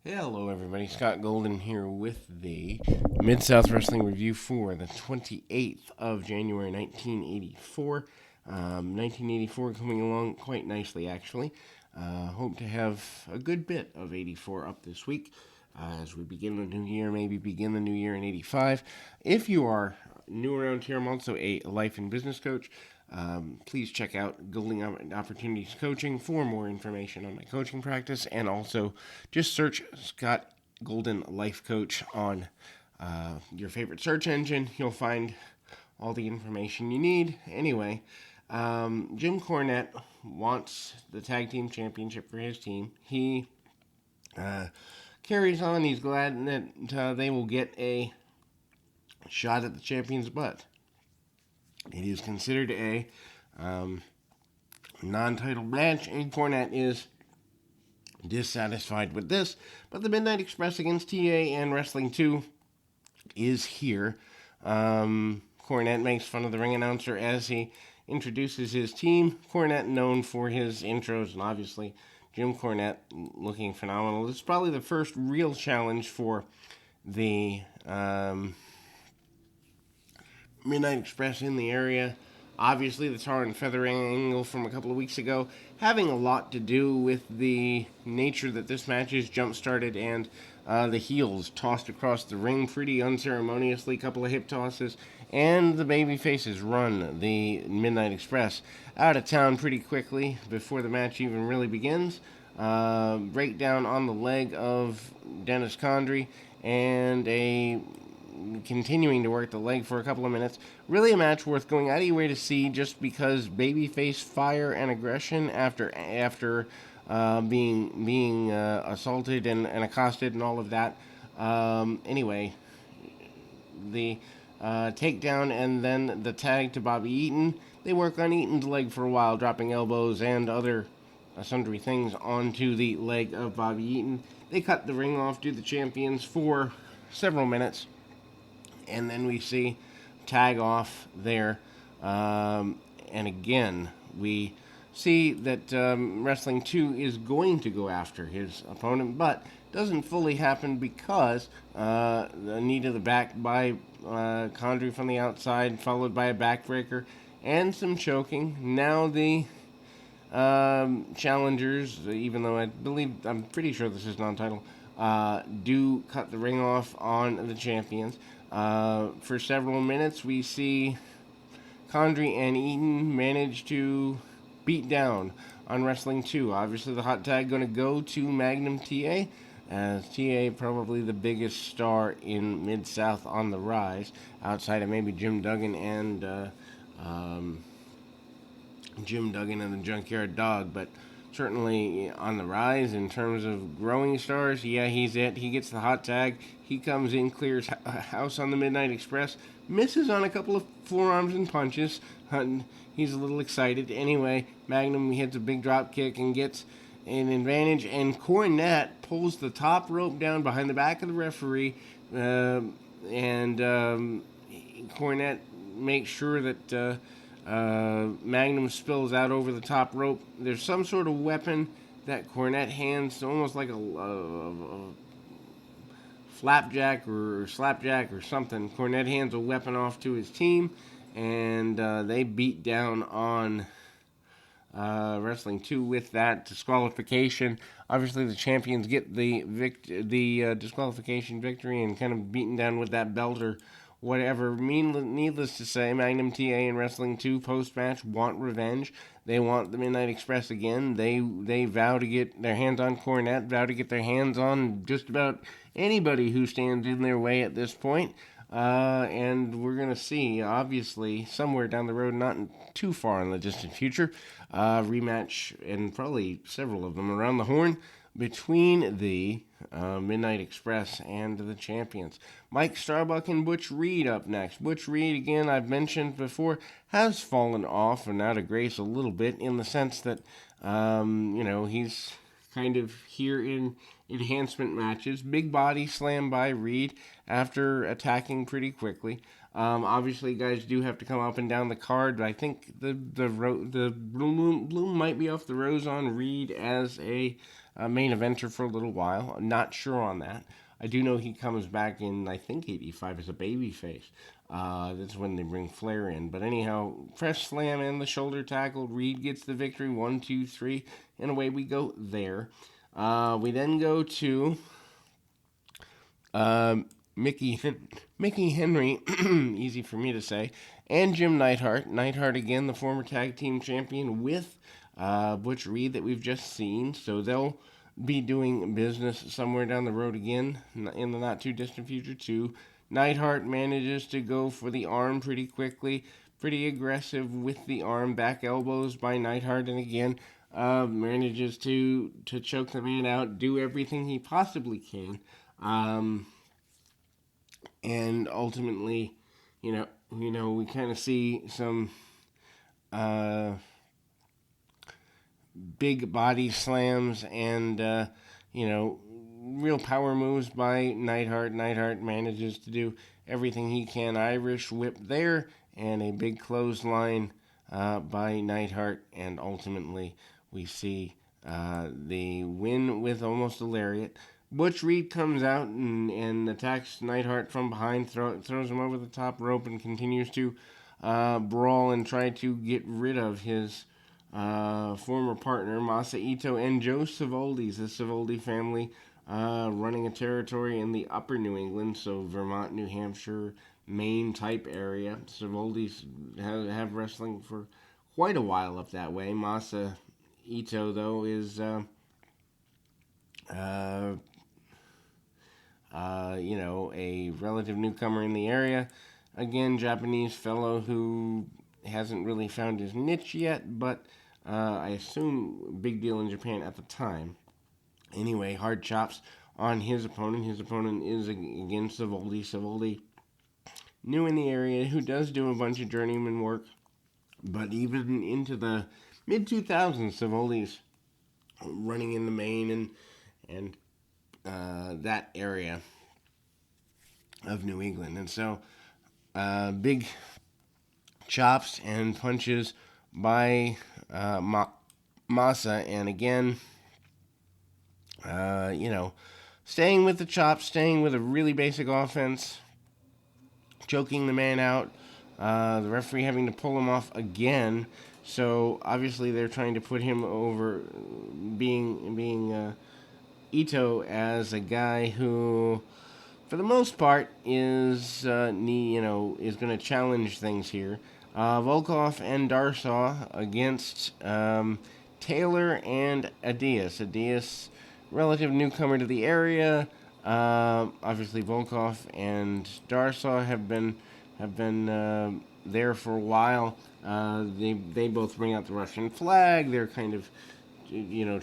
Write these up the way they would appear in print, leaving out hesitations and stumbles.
Hello, everybody. Scott Golden here with the Mid South Wrestling Review for the 28th of January, 1984. 1984 coming along quite nicely, actually. Hope to have a good bit of 84 up this week as we begin the new year, maybe begin the new year in 85. If you are new around here, I'm also a life and business coach. Please check out Golden Opportunities Coaching for more information on my coaching practice, and also just search Scott Golden Life Coach on your favorite search engine. You'll find all the information you need. Anyway, Jim Cornette wants the tag team championship for his team. He carries on. He's glad that they will get a shot at the champion's butt. It is considered a non-title match, and Cornette is dissatisfied with this. But the Midnight Express against TA and Wrestling 2 is here. Cornette makes fun of the ring announcer as he introduces his team. Cornette known for his intros, and obviously Jim Cornette looking phenomenal. This is probably the first real challenge for the Midnight Express in the area. Obviously, the tar and feather angle from a couple of weeks ago having a lot to do with the nature that this match is jump-started, and the heels tossed across the ring pretty unceremoniously, a couple of hip tosses, and the baby faces run the Midnight Express out of town pretty quickly before the match even really begins. Breakdown on the leg of Dennis Condrey, and a continuing to work the leg for a couple of minutes. Really a match worth going out of your way to see, just because babyface fire and aggression after being assaulted and accosted and all of that. Anyway, the takedown and then the tag to Bobby Eaton. They work on Eaton's leg for a while, dropping elbows and other sundry things onto the leg of Bobby Eaton. They cut the ring off, do the champions for several minutes, and then we see tag off there. And again, we see that Wrestling 2 is going to go after his opponent, but doesn't fully happen because the knee to the back by Condrey from the outside, followed by a backbreaker and some choking. Now the challengers, even though I'm pretty sure this is non-title, do cut the ring off on the champions. For several minutes, we see Condrey and Eaton manage to beat down on Wrestling 2. Obviously, the hot tag going to go to Magnum TA, as TA probably the biggest star in Mid-South on the rise, outside of maybe Jim Duggan and the Junkyard Dog, but certainly on the rise in terms of growing stars. Yeah, he's it. He gets the hot tag. He comes in, clears house on the Midnight Express, misses on a couple of forearms and punches. He's a little excited. Anyway, Magnum hits a big drop kick and gets an advantage, and Cornette pulls the top rope down behind the back of the referee, and Cornette makes sure that Magnum spills out over the top rope. There's some sort of weapon that Cornette hands, almost like a flapjack or slapjack or something. Cornette hands a weapon off to his team, and they beat down on Wrestling 2 with that disqualification. Obviously, the champions get the disqualification victory, and kind of beaten down with that belt or whatever. Needless to say, Magnum TA and Wrestling 2 post-match want revenge. They want the Midnight Express again. They vow to get their hands on Cornette, vow to get their hands on just about anybody who stands in their way at this point. And we're going to see, obviously, somewhere down the road, not too far in the distant future, rematch, and probably several of them around the horn, between the Midnight Express and the champions. Mike Starbuck and Butch Reed up next. Butch Reed, again, I've mentioned before, has fallen off and out of grace a little bit, in the sense that, he's kind of here in enhancement matches. Big body slam by Reed after attacking pretty quickly. Obviously, guys do have to come up and down the card, but I think the bloom might be off the rose on Reed as a main eventer for a little while. I'm not sure on that. I do know he comes back in, I think, 85 as a babyface. That's when they bring Flair in. But anyhow, press slam and the shoulder tackle. Reed gets the victory. 1, 2, 3. And away we go there. We then go to Mickey Henry, easy for me to say, and Jim Neidhart. Neidhart, again, the former tag team champion with Butch Reed that we've just seen. So they'll be doing business somewhere down the road again in the not too distant future, too. Neidhart manages to go for the arm pretty quickly, pretty aggressive with the arm, back elbows by Neidhart, and again, manages to choke the man out, do everything he possibly can. And ultimately, we kind of see some big body slams and real power moves by Neidhart. Neidhart manages to do everything he can. Irish whip there, and a big clothesline by Neidhart, and ultimately we see the win with almost a lariat. Butch Reed comes out and attacks Neidhart from behind, throws him over the top rope, and continues to brawl and try to get rid of his former partner, Masa Ito, and Joe Savoldi, the Savoldi family, running a territory in the upper New England, so Vermont, New Hampshire, Maine type area. Savoldis have wrestling for quite a while up that way. Masa Ito, though, is a relative newcomer in the area. Again, Japanese fellow who hasn't really found his niche yet, but I assume big deal in Japan at the time. Anyway, hard chops on his opponent. His opponent is, again, Savoldi. Savoldi, new in the area, who does do a bunch of journeyman work, but even into the mid-2000s, Savoldi's running in the Maine and that area of New England. And so, big chops and punches by Masa. And again, staying with the chops, staying with a really basic offense, choking the man out, the referee having to pull him off again. So, obviously, they're trying to put him over being Ito as a guy who, for the most part, is going to challenge things here. Volkov and Darsaw against Taylor and Adias. Adias, relative newcomer to the area. Obviously, Volkov and Darsaw have been there for a while. They both bring out the Russian flag. They're kind of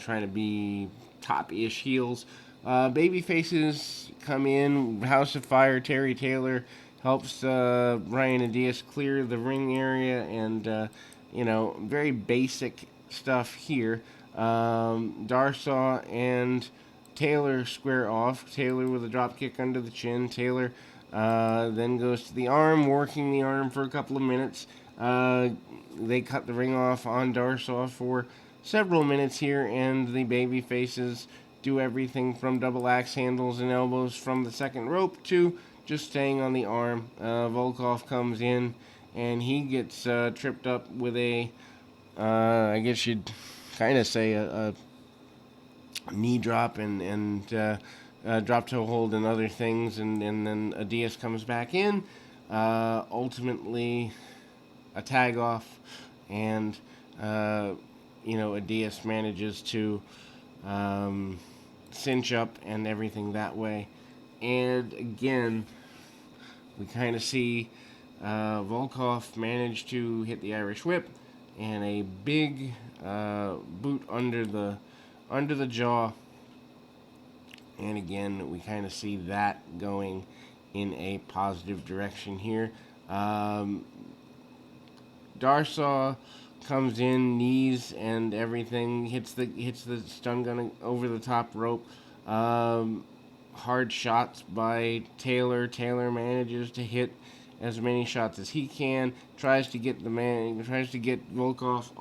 trying to be top-ish heels. Baby-faces come in. House of Fire, Terry Taylor helps Ryan Adias clear the ring area, and very basic stuff here. Darsaw and Taylor square off. Taylor with a drop kick under the chin. Taylor then goes to the arm, working the arm for a couple of minutes. They cut the ring off on Darsaw for several minutes here, and the baby faces do everything from double axe handles and elbows from the second rope to just staying on the arm. Volkov comes in, and he gets tripped up with I guess you'd kind of say a knee drop and drop toe hold and other things, and then Adias comes back in. Ultimately, a tag off, and Adias manages to cinch up and everything that way. And again, we kind of see Volkov manage to hit the Irish whip and a big boot under the jaw. And again, we kind of see that going in a positive direction here. Darsaw comes in, knees and everything, hits the stun gun over the top rope. Hard shots by Taylor. Taylor manages to hit as many shots as he can. Tries to get Volkov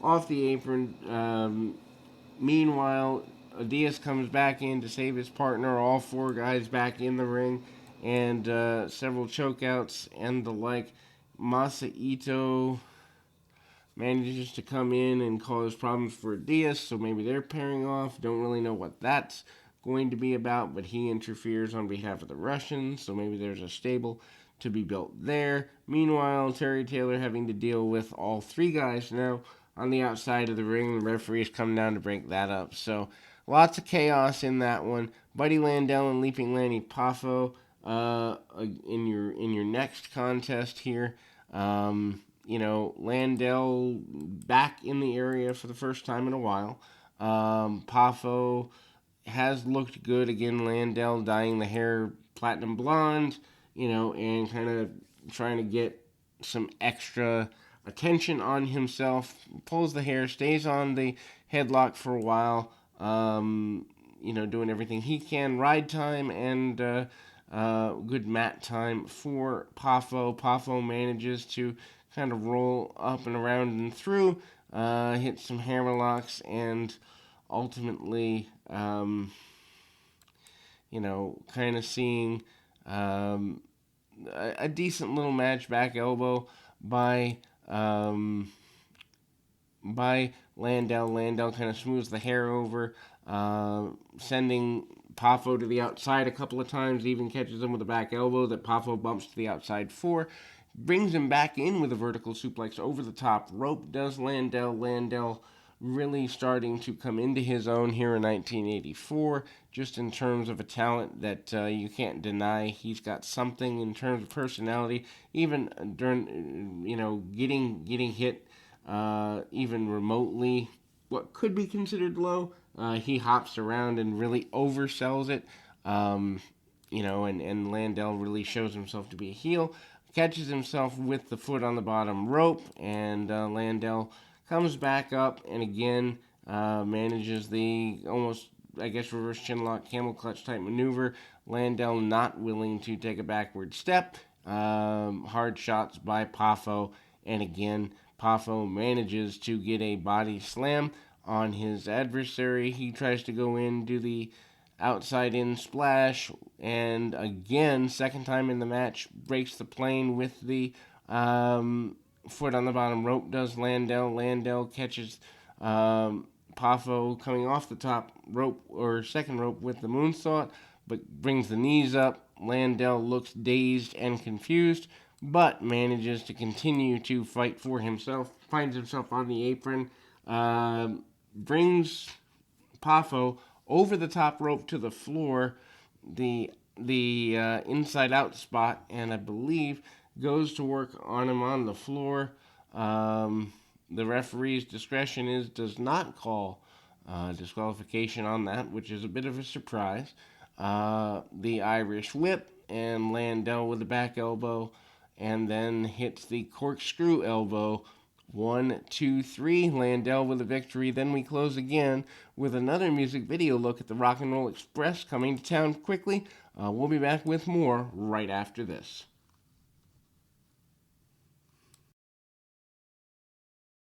off the apron. Meanwhile, Diaz comes back in to save his partner. All four guys back in the ring, and several chokeouts and the like. Masa Ito manages to come in and cause problems for Diaz, so maybe they're pairing off. Don't really know what that's going to be about, but he interferes on behalf of the Russians, so maybe there's a stable to be built there. Meanwhile, Terry Taylor having to deal with all three guys now on the outside of the ring. The referees come down to break that up. So lots of chaos in that one. Buddy Landel and Leaping Lanny Poffo in your next contest here. Landel back in the area for the first time in a while. Poffo has looked good again. Landel dyeing the hair platinum blonde, and kind of trying to get some extra attention on himself. Pulls the hair, stays on the headlock for a while. Doing everything he can. Ride time and good mat time for Poffo. Poffo manages to kind of roll up and around and through, hit some hammerlocks, and ultimately, kind of seeing a decent little match. Back elbow by Landel. Landel kind of smooths the hair over, sending Poffo to the outside a couple of times, even catches him with a back elbow that Poffo bumps to the outside for. Brings him back in with a vertical suplex over the top rope, does Landel. Landel really starting to come into his own here in 1984, just in terms of a talent that you can't deny. He's got something in terms of personality, even during, getting hit even remotely what could be considered low. He hops around and really oversells it, and Landel really shows himself to be a heel. Catches himself with the foot on the bottom rope, and Landel comes back up and again manages the almost, reverse chinlock camel clutch type maneuver. Landel not willing to take a backward step. Hard shots by Poffo, and again, Poffo manages to get a body slam on his adversary. He tries to go in, do the outside in splash, and again, second time in the match, breaks the plane with the foot on the bottom rope, does Landel. Landel catches Poffo coming off the top rope or second rope with the moonsault, but brings the knees up. Landel looks dazed and confused, but manages to continue to fight for himself, finds himself on the apron, brings Poffo over the top rope to the floor, the inside out spot, and I believe goes to work on him on the floor. The referee's discretion does not call disqualification on that, which is a bit of a surprise. The Irish whip, and Landel with the back elbow, and then hits the corkscrew elbow. 1, 2, 3. Landel with a victory. Then we close again with another music video look at the Rock and Roll Express coming to town quickly. We'll be back with more right after this.